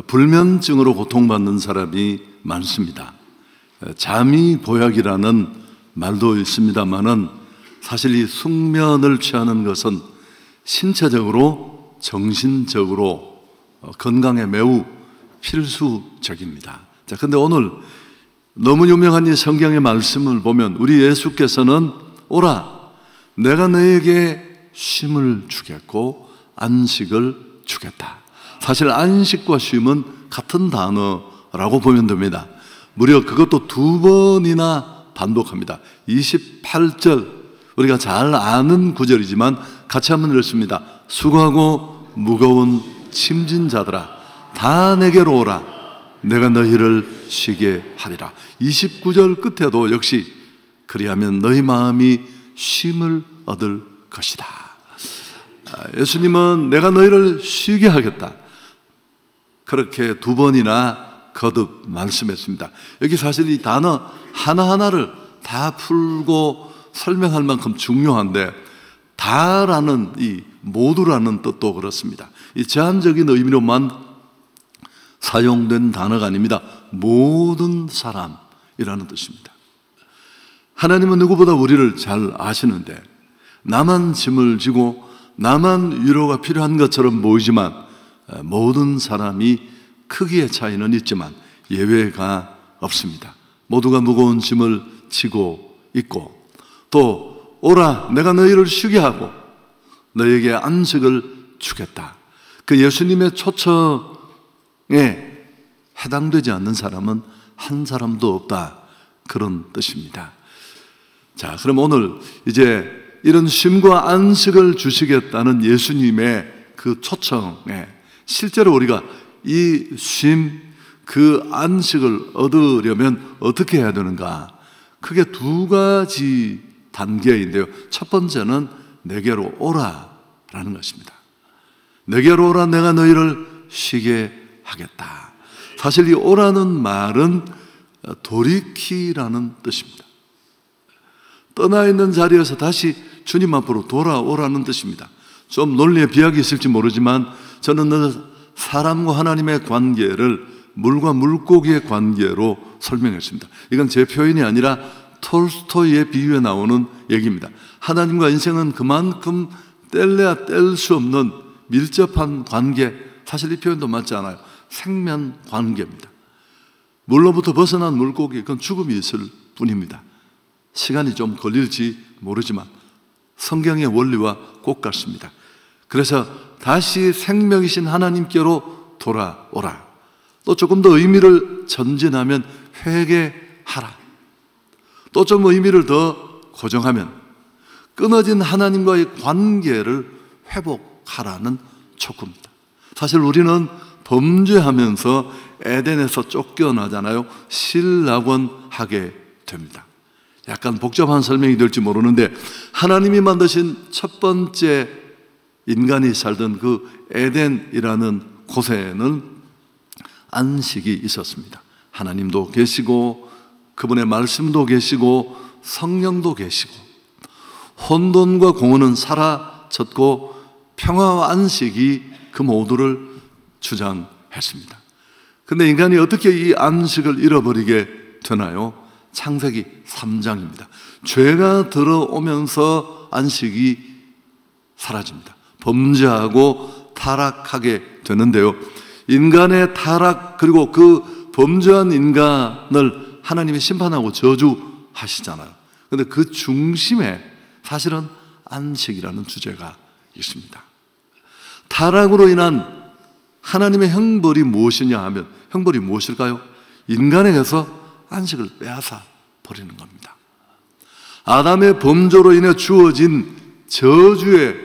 불면증으로 고통받는 사람이 많습니다. 잠이 보약이라는 말도 있습니다만은 사실 이 숙면을 취하는 것은 신체적으로 정신적으로 건강에 매우 필수적입니다. 자, 근데 오늘 너무 유명한 이 성경의 말씀을 보면 우리 예수께서는 오라 내가 너에게 쉼을 주겠고 안식을 주겠다. 사실 안식과 쉼은 같은 단어라고 보면 됩니다. 무려 그것도 2번이나 반복합니다. 28절 우리가 잘 아는 구절이지만 같이 한번 읽습니다. 수고하고 무거운 짐진 자들아 다 내게로 오라 내가 너희를 쉬게 하리라. 29절 끝에도 역시 그리하면 너희 마음이 쉼을 얻을 것이다. 예수님은 내가 너희를 쉬게 하겠다 그렇게 2번이나 거듭 말씀했습니다. 여기 사실 이 단어 하나하나를 다 풀고 설명할 만큼 중요한데 다라는 이 모두라는 뜻도 그렇습니다. 이 제한적인 의미로만 사용된 단어가 아닙니다. 모든 사람이라는 뜻입니다. 하나님은 누구보다 우리를 잘 아시는데 나만 짐을 지고 나만 위로가 필요한 것처럼 보이지만 모든 사람이 크기의 차이는 있지만 예외가 없습니다. 모두가 무거운 짐을 지고 있고 또 오라 내가 너희를 쉬게 하고 너희에게 안식을 주겠다. 그 예수님의 초청에 해당되지 않는 사람은 한 사람도 없다 그런 뜻입니다. 자, 그럼 오늘 이제 이런 쉼과 안식을 주시겠다는 예수님의 그 초청에 실제로 우리가 이 쉼, 그 안식을 얻으려면 어떻게 해야 되는가? 크게 2가지 단계인데요. 첫 번째는 내게로 오라라는 것입니다. 내게로 오라 내가 너희를 쉬게 하겠다. 사실 이 오라는 말은 돌이키라는 뜻입니다. 떠나 있는 자리에서 다시 주님 앞으로 돌아오라는 뜻입니다. 좀 논리에 비약이 있을지 모르지만 저는 사람과 하나님의 관계를 물과 물고기의 관계로 설명했습니다. 이건 제 표현이 아니라 톨스토이의 비유에 나오는 얘기입니다. 하나님과 인생은 그만큼 뗄래야 뗄 수 없는 밀접한 관계, 사실 이 표현도 맞지 않아요. 생면 관계입니다. 물로부터 벗어난 물고기, 그건 죽음이 있을 뿐입니다. 시간이 좀 걸릴지 모르지만 성경의 원리와 꼭 같습니다. 그래서 다시 생명이신 하나님께로 돌아오라. 또 조금 더 의미를 전진하면 회개하라. 또 좀 의미를 더 고정하면 끊어진 하나님과의 관계를 회복하라는 촉구입니다. 사실 우리는 범죄하면서 에덴에서 쫓겨나잖아요. 실낙원하게 됩니다. 약간 복잡한 설명이 될지 모르는데 하나님이 만드신 첫 번째 인간이 살던 그 에덴이라는 곳에는 안식이 있었습니다. 하나님도 계시고 그분의 말씀도 계시고 성령도 계시고 혼돈과 공허는 사라졌고 평화와 안식이 그 모두를 주장했습니다. 그런데 인간이 어떻게 이 안식을 잃어버리게 되나요? 창세기 3장입니다. 죄가 들어오면서 안식이 사라집니다. 범죄하고 타락하게 되는데요. 인간의 타락 그리고 그 범죄한 인간을 하나님이 심판하고 저주하시잖아요. 그런데 그 중심에 사실은 안식이라는 주제가 있습니다. 타락으로 인한 하나님의 형벌이 무엇이냐 하면 형벌이 무엇일까요? 인간에게서 안식을 빼앗아 버리는 겁니다. 아담의 범죄로 인해 주어진 저주의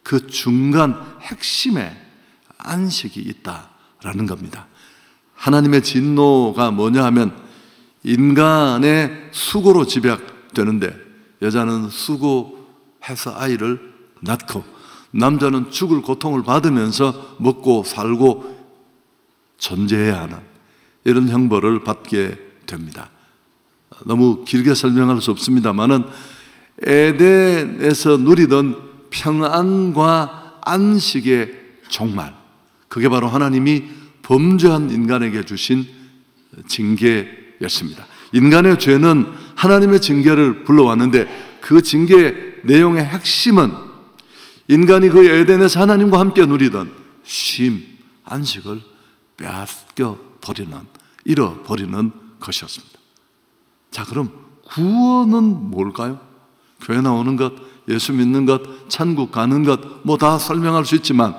그 중간 핵심에 안식이 있다라는 겁니다. 하나님의 진노가 뭐냐 하면 인간의 수고로 집약되는데 여자는 수고해서 아이를 낳고 남자는 죽을 고통을 받으면서 먹고 살고 존재해야 하는 이런 형벌을 받게 됩니다. 너무 길게 설명할 수 없습니다만은 에덴에서 누리던 평안과 안식의 종말, 그게 바로 하나님이 범죄한 인간에게 주신 징계였습니다. 인간의 죄는 하나님의 징계를 불러왔는데 그 징계 내용의 핵심은 인간이 그 에덴에서 하나님과 함께 누리던 쉼, 안식을 빼앗겨 버리는, 잃어버리는 것이었습니다. 자, 그럼 구원은 뭘까요? 교회 나오는 것, 예수 믿는 것, 천국 가는 것, 뭐 다 설명할 수 있지만,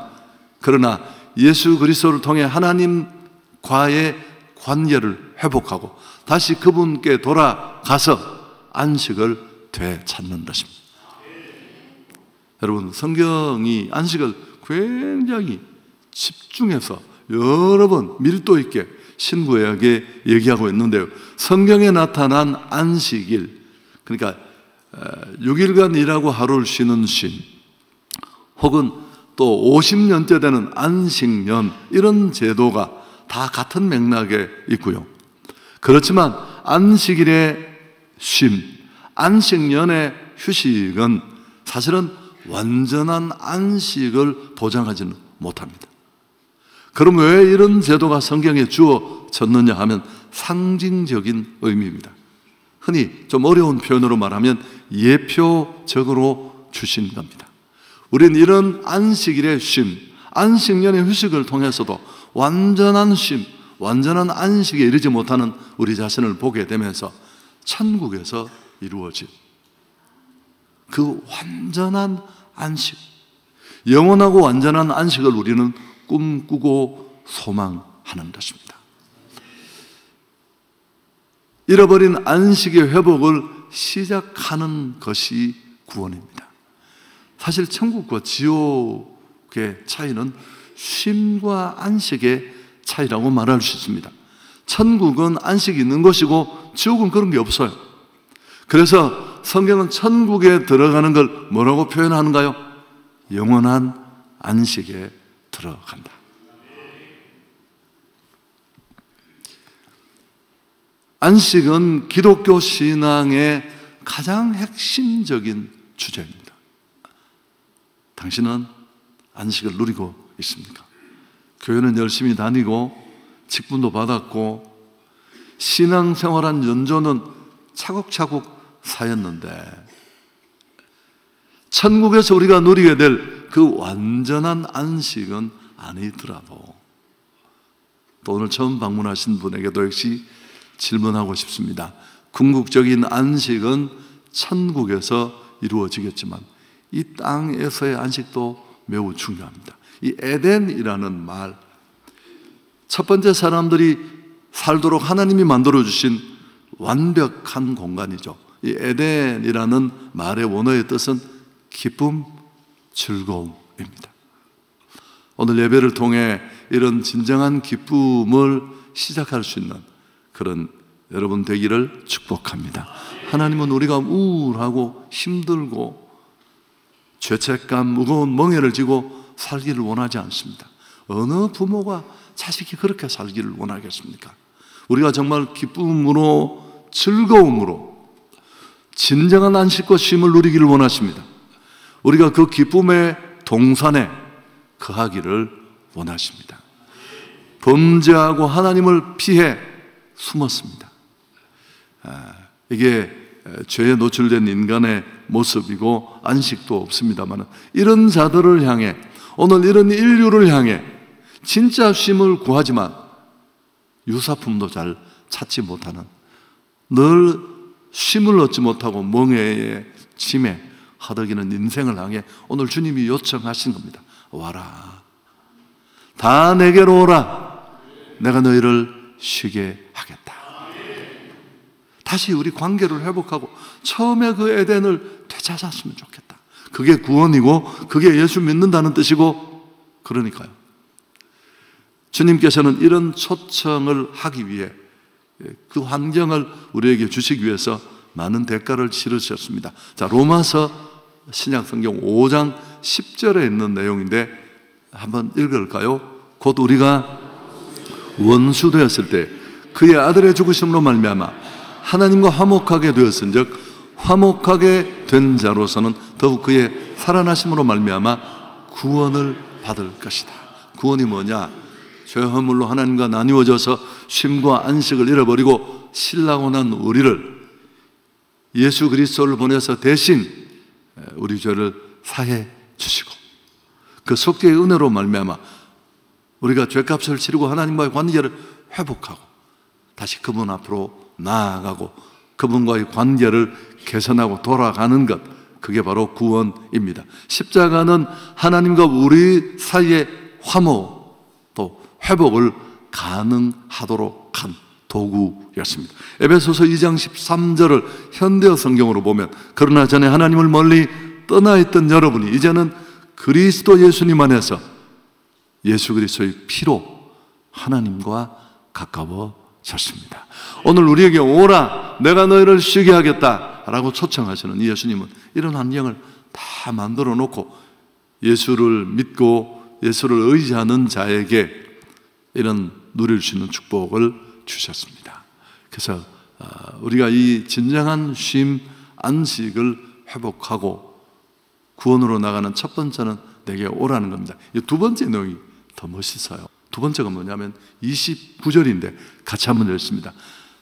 그러나 예수 그리스도를 통해 하나님과의 관계를 회복하고 다시 그분께 돌아가서 안식을 되찾는 것입니다. 여러분, 성경이 안식을 굉장히 집중해서 여러 번 밀도 있게 신구약에 얘기하고 있는데요, 성경에 나타난 안식일, 그러니까 6일간 일하고 하루를 쉬는 쉼, 혹은 또 50년째 되는 안식년, 이런 제도가 다 같은 맥락에 있고요. 그렇지만 안식일의 쉼, 안식년의 휴식은 사실은 완전한 안식을 보장하지는 못합니다. 그럼 왜 이런 제도가 성경에 주어졌느냐 하면 상징적인 의미입니다. 흔히 좀 어려운 표현으로 말하면 예표적으로 주신 겁니다. 우리는 이런 안식일의 쉼, 안식년의 휴식을 통해서도 완전한 쉼, 완전한 안식에 이르지 못하는 우리 자신을 보게 되면서 천국에서 이루어진 그 완전한 안식, 영원하고 완전한 안식을 우리는 꿈꾸고 소망하는 것입니다. 잃어버린 안식의 회복을 시작하는 것이 구원입니다. 사실 천국과 지옥의 차이는 쉼과 안식의 차이라고 말할 수 있습니다. 천국은 안식이 있는 것이고 지옥은 그런 게 없어요. 그래서 성경은 천국에 들어가는 걸 뭐라고 표현하는가요? 영원한 안식에 들어간다. 안식은 기독교 신앙의 가장 핵심적인 주제입니다. 당신은 안식을 누리고 있습니까? 교회는 열심히 다니고 직분도 받았고 신앙생활한 연조는 차곡차곡 쌓였는데 천국에서 우리가 누리게 될 그 완전한 안식은 아니더라도, 또 오늘 처음 방문하신 분에게도 역시 질문하고 싶습니다. 궁극적인 안식은 천국에서 이루어지겠지만 이 땅에서의 안식도 매우 중요합니다. 이 에덴이라는 말, 첫 번째 사람들이 살도록 하나님이 만들어주신 완벽한 공간이죠. 이 에덴이라는 말의 원어의 뜻은 기쁨, 즐거움입니다. 오늘 예배를 통해 이런 진정한 기쁨을 시작할 수 있는 그런 여러분 되기를 축복합니다. 하나님은 우리가 우울하고 힘들고 죄책감, 무거운 멍에를 지고 살기를 원하지 않습니다. 어느 부모가 자식이 그렇게 살기를 원하겠습니까? 우리가 정말 기쁨으로, 즐거움으로 진정한 안식과 쉼을 누리기를 원하십니다. 우리가 그 기쁨의 동산에 거하기를 원하십니다. 범죄하고 하나님을 피해 숨었습니다. 이게 죄에 노출된 인간의 모습이고 안식도 없습니다만, 이런 자들을 향해, 오늘 이런 인류를 향해 진짜 쉼을 구하지만 유사품도 잘 찾지 못하는, 늘 쉼을 얻지 못하고 멍에에 짐에 허덕이는 인생을 향해 오늘 주님이 요청하신 겁니다. 와라, 다 내게로 오라, 내가 너희를 쉬게 하겠다. 다시 우리 관계를 회복하고 처음에 그 에덴을 되찾았으면 좋겠다. 그게 구원이고 그게 예수 믿는다는 뜻이고, 그러니까요, 주님께서는 이런 초청을 하기 위해 그 환경을 우리에게 주시기 위해서 많은 대가를 치르셨습니다. 자, 로마서 신약성경 5장 10절에 있는 내용인데 한번 읽을까요? 곧 우리가 원수 되었을 때 그의 아들의 죽으심으로 말미암아 하나님과 화목하게 되었은즉 화목하게 된 자로서는 더욱 그의 살아나심으로 말미암아 구원을 받을 것이다. 구원이 뭐냐? 죄 허물로 하나님과 나뉘어져서 쉼과 안식을 잃어버리고 신라고 난 우리를 예수 그리스도를 보내서 대신 우리 죄를 사해 주시고 그 속죄의 은혜로 말미암아 우리가 죄값을 치르고 하나님과의 관계를 회복하고 다시 그분 앞으로 나아가고 그분과의 관계를 개선하고 돌아가는 것, 그게 바로 구원입니다. 십자가는 하나님과 우리 사이의 화모 또 회복을 가능하도록 한 도구였습니다. 에베소서 2장 13절을 현대어 성경으로 보면 그러나 전에 하나님을 멀리 떠나 있던 여러분이 이제는 그리스도 예수님 안에서 예수 그리스도의 피로 하나님과 가까워졌습니다. 오늘 우리에게 오라 내가 너희를 쉬게 하겠다 라고 초청하시는 이 예수님은 이런 환경을 다 만들어 놓고 예수를 믿고 예수를 의지하는 자에게 이런 누릴 수 있는 축복을 주셨습니다. 그래서 우리가 이 진정한 쉼, 안식을 회복하고 구원으로 나가는 첫 번째는 내게 오라는 겁니다. 이 두 번째 내용이 더 멋있어요. 두 번째가 뭐냐면 29절인데 같이 한번 읽습니다.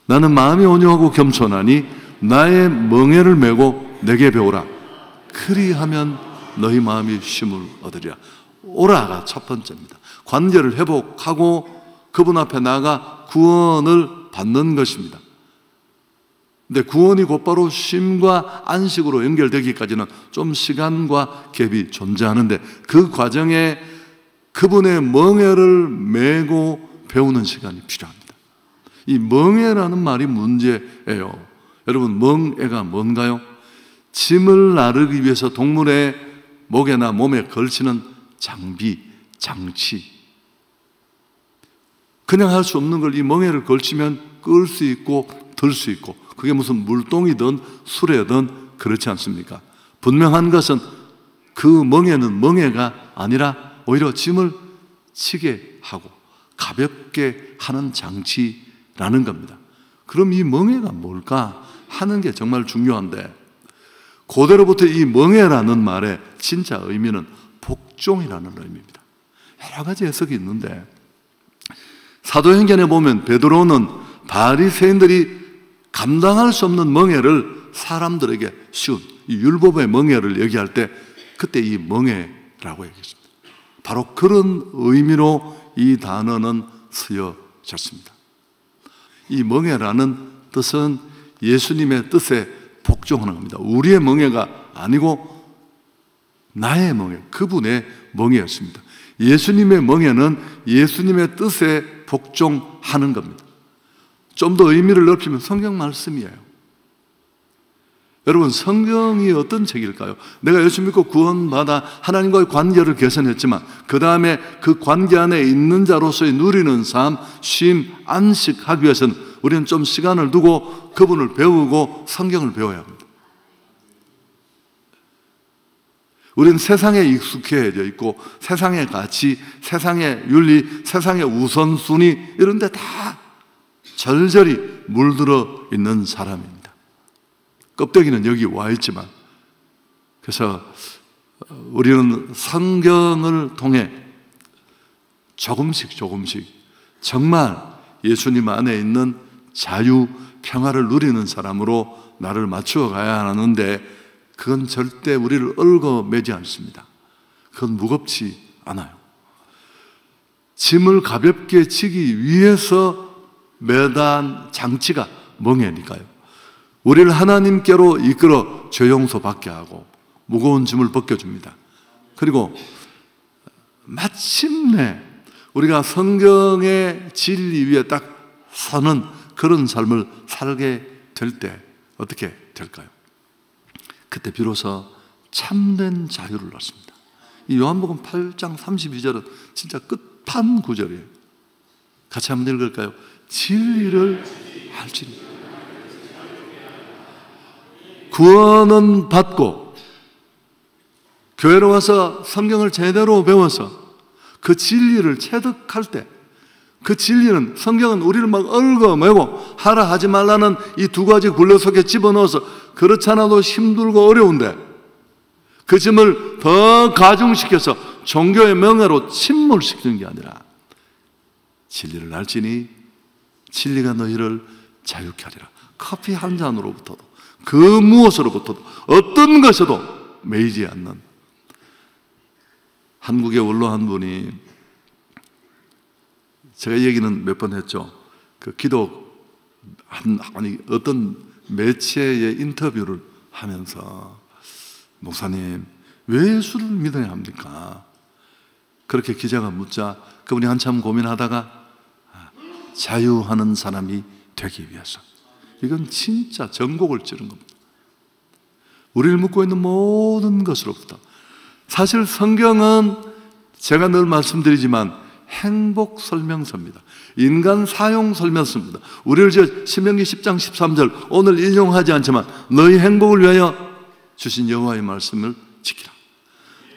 나는 마음이 온유하고 겸손하니 나의 멍에를 메고 내게 배우라. 그리하면 너희 마음이 쉼을 얻으리라. 오라가 첫 번째입니다. 관계를 회복하고 그분 앞에 나아가 구원을 받는 것입니다. 근데 구원이 곧바로 쉼과 안식으로 연결되기까지는 좀 시간과 갭이 존재하는데 그 과정에 그분의 멍에를 메고 배우는 시간이 필요합니다. 이 멍에라는 말이 문제예요. 여러분, 멍에가 뭔가요? 짐을 나르기 위해서 동물의 목에나 몸에 걸치는 장비, 장치. 그냥 할 수 없는 걸 이 멍에를 걸치면 끌 수 있고 들 수 있고, 그게 무슨 물동이든 수레든 그렇지 않습니까? 분명한 것은 그 멍에는 멍에가 아니라 오히려 짐을 치게 하고 가볍게 하는 장치라는 겁니다. 그럼 이 멍에가 뭘까 하는 게 정말 중요한데, 고대로부터 이 멍에라는 말의 진짜 의미는 복종이라는 의미입니다. 여러 가지 해석이 있는데, 사도행전에 보면 베드로는 바리새인들이 감당할 수 없는 멍에를 사람들에게 씌운 이 율법의 멍에를 얘기할 때 그때 이 멍에라고 얘기했습니다. 바로 그런 의미로 이 단어는 쓰여졌습니다. 이 멍에라는 뜻은 예수님의 뜻에 복종하는 겁니다. 우리의 멍에가 아니고 나의 멍에, 그분의 멍에였습니다. 예수님의 멍에는 예수님의 뜻에 복종하는 겁니다. 좀 더 의미를 넓히면 성경 말씀이에요. 여러분, 성경이 어떤 책일까요? 내가 예수 믿고 구원받아 하나님과의 관계를 개선했지만 그 다음에 그 관계 안에 있는 자로서의 누리는 삶, 쉼, 안식하기 위해서는 우리는 좀 시간을 두고 그분을 배우고 성경을 배워야 합니다. 우리는 세상에 익숙해져 있고 세상의 가치, 세상의 윤리, 세상의 우선순위 이런 데 다 절절히 물들어 있는 사람입니다. 껍데기는 여기 와 있지만, 그래서 우리는 성경을 통해 조금씩 정말 예수님 안에 있는 자유, 평화를 누리는 사람으로 나를 맞추어 가야 하는데 그건 절대 우리를 얽어매지 않습니다. 그건 무겁지 않아요. 짐을 가볍게 지기 위해서 매단 장치가 멍에니까요. 우리를 하나님께로 이끌어 죄 용서 받게 하고 무거운 짐을 벗겨줍니다. 그리고 마침내 우리가 성경의 진리 위에 딱 서는 그런 삶을 살게 될 때 어떻게 될까요? 그때 비로소 참된 자유를 얻습니다. 이 요한복음 8장 32절은 진짜 끝판 구절이에요. 같이 한번 읽을까요? 진리를 알지니. 구원은 받고 교회로 와서 성경을 제대로 배워서 그 진리를 체득할 때, 그 진리는, 성경은 우리를 막 얽어매고 하라 하지 말라는 이 두 가지 굴레 속에 집어넣어서 그렇지 않아도 힘들고 어려운데 그 짐을 더 가중시켜서 종교의 명예로 침몰시키는 게 아니라 진리를 알지니 진리가 너희를 자유케 하리라. 커피 한 잔으로부터도 그 무엇으로부터도 어떤 것에도 매이지 않는, 한국의 원로 한 분이, 제가 얘기는 몇 번 했죠. 그 어떤 매체의 인터뷰를 하면서 목사님 왜 예수를 믿어야 합니까? 그렇게 기자가 묻자 그분이 한참 고민하다가 자유하는 사람이 되기 위해서. 이건 진짜 전곡을 찌른 겁니다. 우리를 묶고 있는 모든 것으로부터. 사실 성경은 제가 늘 말씀드리지만 행복 설명서입니다. 인간 사용 설명서입니다. 우리를 신명기 10장 13절 오늘 인용하지 않지만 너희 행복을 위하여 주신 여호와의 말씀을 지키라.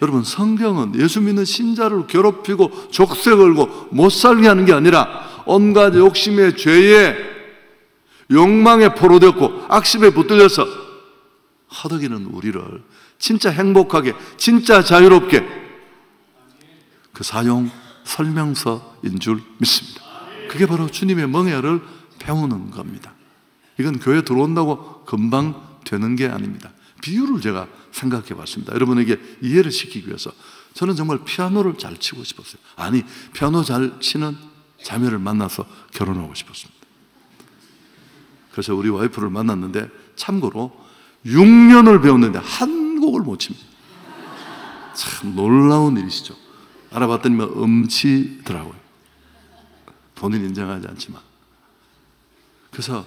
여러분, 성경은 예수 믿는 신자를 괴롭히고 족쇄 걸고 못 살게 하는 게 아니라 온갖 욕심의 죄에 욕망에 포로되었고 악심에 붙들려서 허덕이는 우리를 진짜 행복하게, 진짜 자유롭게, 그 사용 설명서인 줄 믿습니다. 그게 바로 주님의 멍에를 배우는 겁니다. 이건 교회 들어온다고 금방 되는 게 아닙니다. 비유를 제가 생각해 봤습니다. 여러분에게 이해를 시키기 위해서. 저는 정말 피아노를 잘 치고 싶었어요. 아니, 피아노 잘 치는 자매를 만나서 결혼하고 싶었습니다. 그래서 우리 와이프를 만났는데 참고로 6년을 배웠는데 한 곡을 못 칩니다. 참 놀라운 일이시죠. 알아봤더니 음치더라고요. 본인 인정하지 않지만. 그래서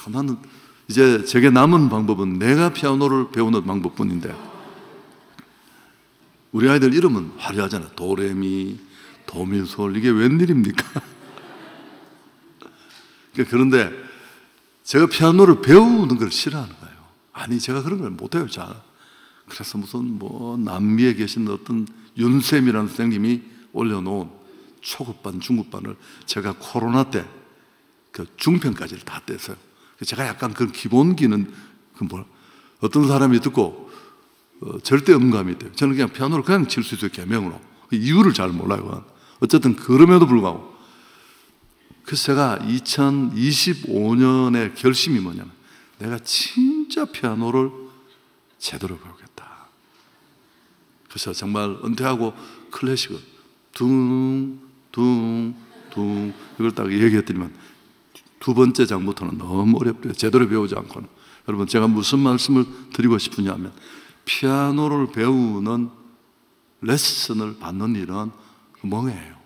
나는 이제 제게 남은 방법은 내가 피아노를 배우는 방법뿐인데, 우리 아이들 이름은 화려하잖아요. 도레미, 도미솔. 이게 웬일입니까? 그런데 제가 피아노를 배우는 걸 싫어하는 거예요. 아니, 제가 그런 걸 못해요, 잘. 그래서 무슨 남미에 계신 어떤 윤쌤이라는 선생님이 올려놓은 초급반, 중급반을 제가 코로나 때 그 중편까지를 다 뗐어요. 제가 약간 그 기본기는 어떤 사람이 듣고 절대 음감이 돼요. 저는 그냥 피아노를 그냥 칠 수 있어요, 개명으로. 이유를 잘 몰라요. 어쨌든 그럼에도 불구하고. 그래서 제가 2025년에 결심이 뭐냐면 내가 진짜 피아노를 제대로 배우겠다. 그래서 정말 은퇴하고 클래식을 둥둥둥 이걸 딱 얘기했더니만 두 번째 장부터는 너무 어렵대요. 제대로 배우지 않고는. 여러분, 제가 무슨 말씀을 드리고 싶으냐면 피아노를 배우는 레슨을 받는 일은 멍해요.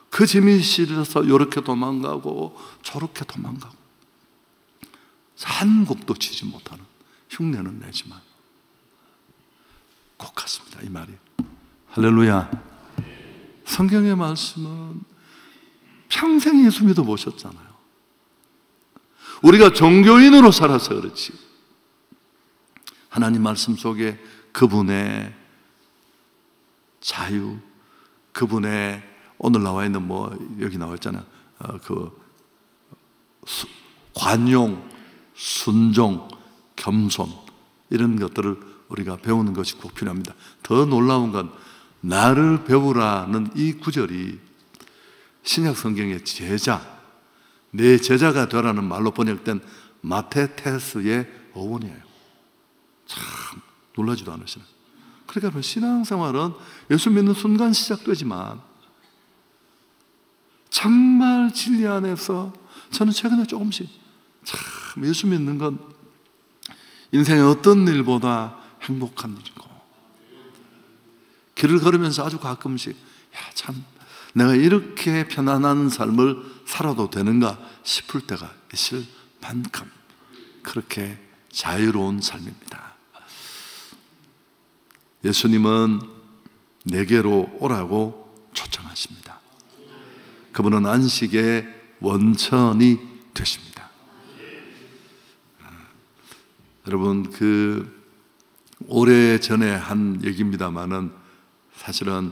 그 재미 실려서 이렇게 도망가고 저렇게 도망가고 한 곡도 치지 못하는, 흉내는 내지만 곡 같습니다, 이 말이. 할렐루야. 성경의 말씀은 평생 예수 믿어 보셨잖아요. 우리가 종교인으로 살아서 그렇지, 하나님 말씀 속에 그분의 자유, 그분의 오늘 나와 있는 여기 나와 있잖아요. 관용, 순종, 겸손, 이런 것들을 우리가 배우는 것이 꼭 필요합니다. 더 놀라운 건 나를 배우라는 이 구절이 신약 성경의 제자, 내 제자가 되라는 말로 번역된 마테테스의 어원이에요. 참 놀라지도 않으시나요? 그러니까 신앙생활은 예수 믿는 순간 시작되지만 정말 진리 안에서 저는 최근에 조금씩 참 예수 믿는 건 인생의 어떤 일보다 행복한 일이고, 길을 걸으면서 아주 가끔씩 참 내가 이렇게 편안한 삶을 살아도 되는가 싶을 때가 있을 만큼 그렇게 자유로운 삶입니다. 예수님은 내게로 오라고 초청하십니다. 그분은 안식의 원천이 되십니다. 여러분, 오래전에 한 얘기입니다만은 사실은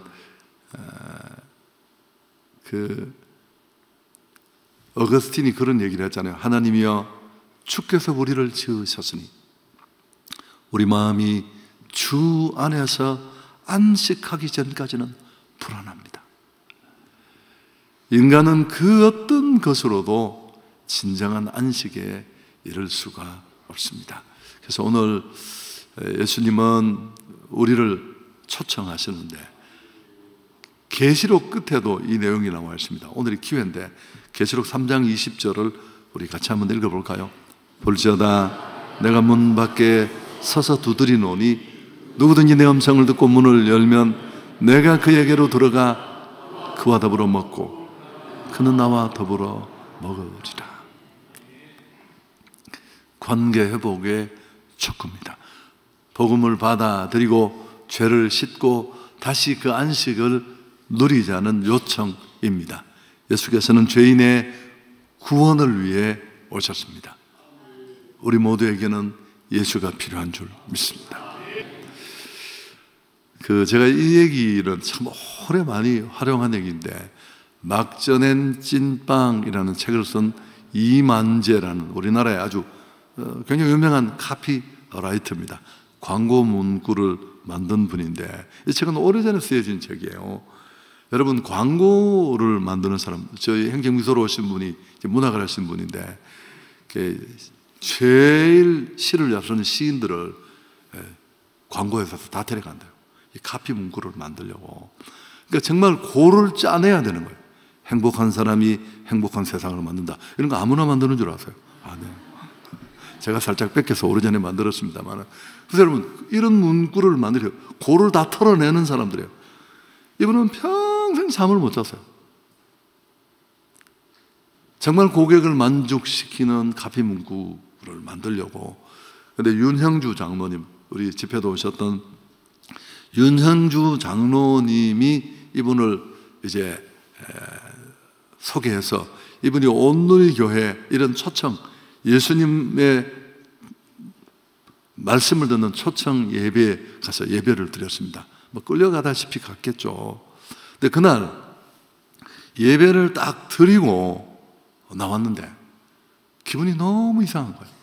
어거스틴이 그런 얘기를 했잖아요. 하나님이여, 주께서 우리를 지으셨으니 우리 마음이 주 안에서 안식하기 전까지는 불안합니다. 인간은 그 어떤 것으로도 진정한 안식에 이를 수가 없습니다. 그래서 오늘 예수님은 우리를 초청하시는데 계시록 끝에도 이 내용이 나와 있습니다. 오늘이 기회인데 계시록 3장 20절을 우리 같이 한번 읽어볼까요? 볼지어다 내가 문 밖에 서서 두드리노니 누구든지 내 음성을 듣고 문을 열면 내가 그에게로 들어가 그와 더불어 먹고 그는 나와 더불어 먹으리라. 관계 회복의 촉구입니다. 복음을 받아들이고 죄를 씻고 다시 그 안식을 누리자는 요청입니다. 예수께서는 죄인의 구원을 위해 오셨습니다. 우리 모두에게는 예수가 필요한 줄 믿습니다. 제가 이 얘기를 참 오래 많이 활용한 얘기인데, 막전엔 찐빵이라는 책을 쓴 이만재라는 우리나라의 아주 굉장히 유명한 카피라이터입니다. 광고 문구를 만든 분인데, 이 책은 오래전에 쓰여진 책이에요. 여러분, 광고를 만드는 사람, 저희 행정비서로 오신 분이 문학을 하신 분인데, 제일 시를 잘 쓰는 시인들을 광고회사에서 다 데려간대요. 이 카피 문구를 만들려고. 그러니까 정말 고를 짜내야 되는 거예요. 행복한 사람이 행복한 세상을 만든다. 이런 거 아무나 만드는 줄 아세요? 네. 제가 살짝 뺏겨서 오래전에 만들었습니다만, 그래서 여러분, 이런 문구를 만들어요. 고를 다 털어내는 사람들이에요. 이분은 평생 잠을 못 잤어요. 정말 고객을 만족시키는 카피 문구를 만들려고. 근데 윤형주 장로님, 우리 집회도 오셨던 윤형주 장로님이 이분을 이제 소개해서, 이분이 온누리 교회 이런 초청, 예수님의 말씀을 듣는 초청 예배에 가서 예배를 드렸습니다. 뭐 끌려가다시피 갔겠죠. 근데 그날 예배를 딱 드리고 나왔는데 기분이 너무 이상한 거예요.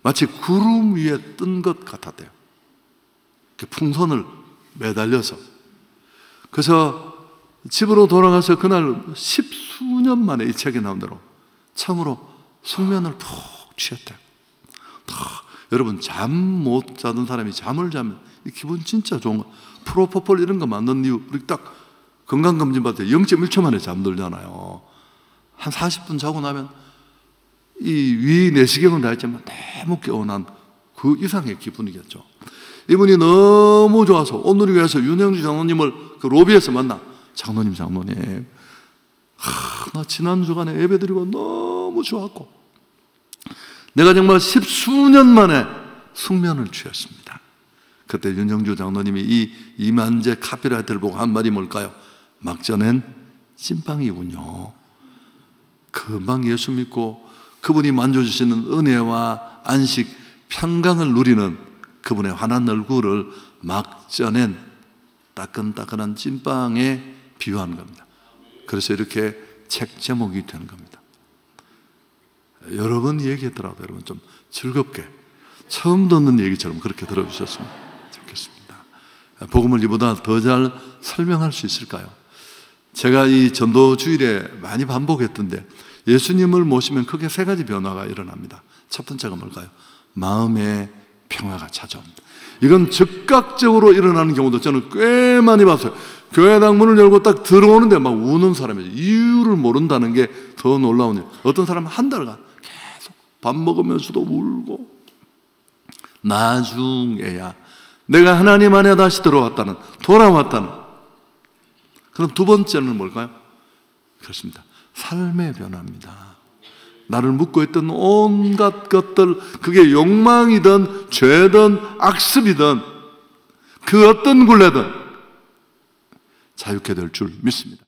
마치 구름 위에 뜬 것 같았대요. 풍선을 매달려서. 그래서 집으로 돌아가서 그날 10수년 만에 이 책에 나온 대로 처음으로 숙면을 푹 취했대요. 여러분, 잠 못 자던 사람이 잠을 자면 기분 진짜 좋은 거. 프로포폴 이런 거 만든 이유, 우리 딱 건강검진 받을 때 0.1초 만에 잠들잖아요. 한 40분 자고 나면 이 위 내시경은 다 했지만 너무 개운한 그 이상의 기분이겠죠. 이분이 너무 좋아서 오늘 교회에서 윤형주 장로님을 그 로비에서 만나. 장로님, 나 지난 주간에 예배 드리고 너무 좋았고 내가 정말 10수년 만에 숙면을 취했습니다. 그때 윤형주 장로님이 이 이만재 카피라이터를 보고 한 말이 뭘까요? 막전엔 찐빵이군요. 금방 예수 믿고 그분이 만져주시는 은혜와 안식, 평강을 누리는 그분의 환한 얼굴을 막전엔 따끈따끈한 찐빵에 비유하는 겁니다. 그래서 이렇게 책 제목이 되는 겁니다. 여러 번 얘기했더라도 여러분 좀 즐겁게 처음 듣는 얘기처럼 그렇게 들어주셨으면 좋겠습니다. 복음을 이보다 더 잘 설명할 수 있을까요? 제가 이 전도주일에 많이 반복했던데, 예수님을 모시면 크게 세 가지 변화가 일어납니다. 첫 번째가 뭘까요? 마음의 평화가 찾아옵니다. 이건 즉각적으로 일어나는 경우도 저는 꽤 많이 봤어요. 교회당 문을 열고 딱 들어오는데 막 우는 사람이죠. 이유를 모른다는 게 더 놀라운 일. 어떤 사람은 한 달간 계속 밥 먹으면서도 울고, 나중에야 내가 하나님 안에 다시 돌아왔다는. 그럼 두 번째는 뭘까요? 그렇습니다. 삶의 변화입니다. 나를 묶고 있던 온갖 것들, 그게 욕망이든 죄든 악습이든 그 어떤 굴레든 자유케 될 줄 믿습니다.